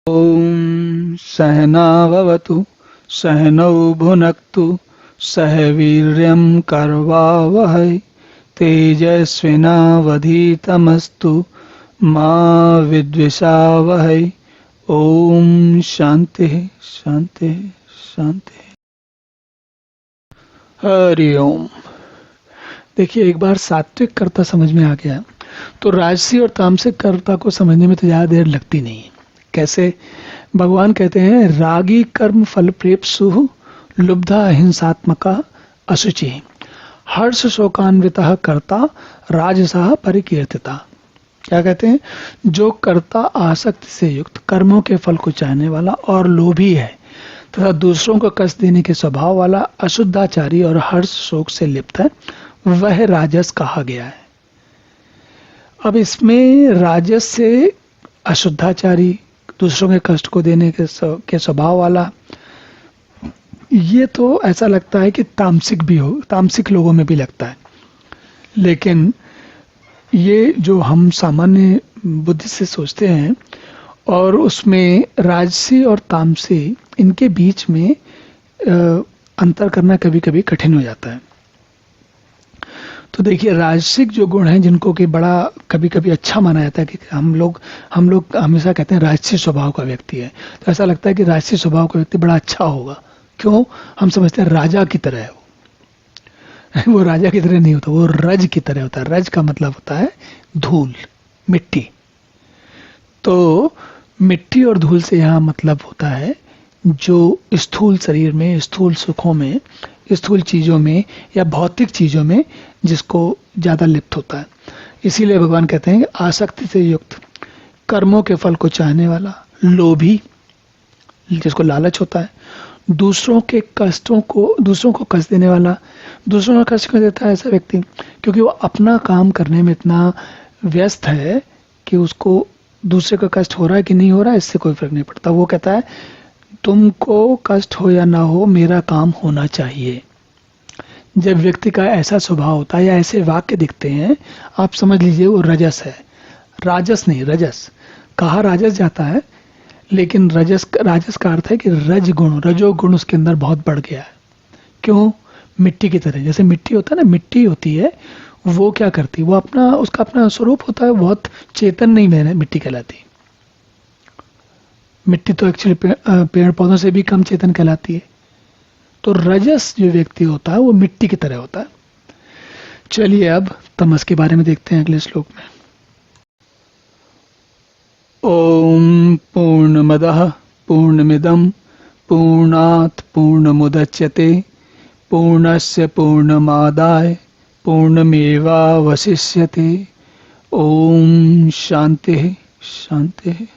ॐ सहनाववतु सहनौ भुनक्तु सह वीर्यं करवावहै तेजस्विनावधीतमस्तु मा विद्विषावहै। ओम शांति शांति शांति। हरि ओम। देखिए, एक बार सात्विक कर्ता समझ में आ गया तो राजसी और तामसिक कर्ता को समझने में तो ज़्यादा देर लगती नहीं है। कैसे? भगवान कहते हैं, रागी कर्म फल प्रेप्सु लुब्धा हिंसात्मका अशुचि हर्ष शोकान्वितः कर्ता राजसः परिकीर्तिता। क्या कहते हैं? जो कर्ता आसक्ति से युक्त, कर्मों के फल को चाहने वाला और लोभी है तथा दूसरों को कष्ट देने के स्वभाव वाला, अशुद्धाचारी और हर्ष शोक से लिप्त है, वह राजस कहा गया है। अब इसमें राजस से अशुद्धाचारी, दूसरों के कष्ट को देने के स्वभाव वाला, ये तो ऐसा लगता है कि तामसिक भी हो, तामसिक लोगों में भी लगता है। लेकिन ये जो हम सामान्य बुद्धि से सोचते हैं और उसमें राजसी और तामसी, इनके बीच में अंतर करना कभी कभी कठिन हो जाता है। तो देखिए, राजसिक जो गुण हैं, जिनको कि बड़ा कभी कभी अच्छा माना जाता है कि हम लोग हमेशा कहते हैं राजसी स्वभाव का व्यक्ति है, तो ऐसा लगता है कि राजसी स्वभाव का व्यक्ति बड़ा अच्छा होगा। क्यों? हम समझते हैं राजा की तरह है वो राजा की तरह नहीं होता, वो रज की तरह होता है। रज का मतलब होता है धूल, मिट्टी। तो मिट्टी और धूल से यहाँ मतलब होता है जो स्थूल शरीर में, स्थूल सुखों में, स्थूल चीजों में या भौतिक चीजों में जिसको ज्यादा लिप्त होता है। इसीलिए भगवान कहते हैं कि आसक्ति से युक्त, कर्मों के फल को चाहने वाला, लोभी, जिसको लालच होता है, दूसरों को कष्ट देने वाला। दूसरों को कष्ट क्यों देता है ऐसा व्यक्ति? क्योंकि वो अपना काम करने में इतना व्यस्त है कि उसको दूसरे का कष्ट हो रहा है कि नहीं हो रहा है, इससे कोई फर्क नहीं पड़ता। वो कहता है, तुमको कष्ट हो या ना हो, मेरा काम होना चाहिए। जब व्यक्ति का ऐसा स्वभाव होता है या ऐसे वाक्य दिखते हैं, आप समझ लीजिए वो रजस है। राजस नहीं, रजस। कहा राजस जाता है, लेकिन राजस का अर्थ है कि रजोगुण उसके अंदर बहुत बढ़ गया है। क्यों? मिट्टी की तरह। जैसे मिट्टी होता है ना, मिट्टी होती है, वो क्या करती है? वो उसका अपना स्वरूप होता है, बहुत चेतन नहीं मिट्टी कहलाती। मिट्टी तो एक्चुअली पेड़ पौधों से भी कम चेतन कहलाती है। तो रजस जो व्यक्ति होता है वो मिट्टी की तरह होता है। चलिए अब तमस के बारे में देखते हैं अगले श्लोक में। ओम पूर्णमदः पूर्णमिदं पूर्णात् पूर्णमुदच्यते पूर्णस्य पूर्णमादाय पूर्णमेवावशिष्यते। ओम शांति शांति।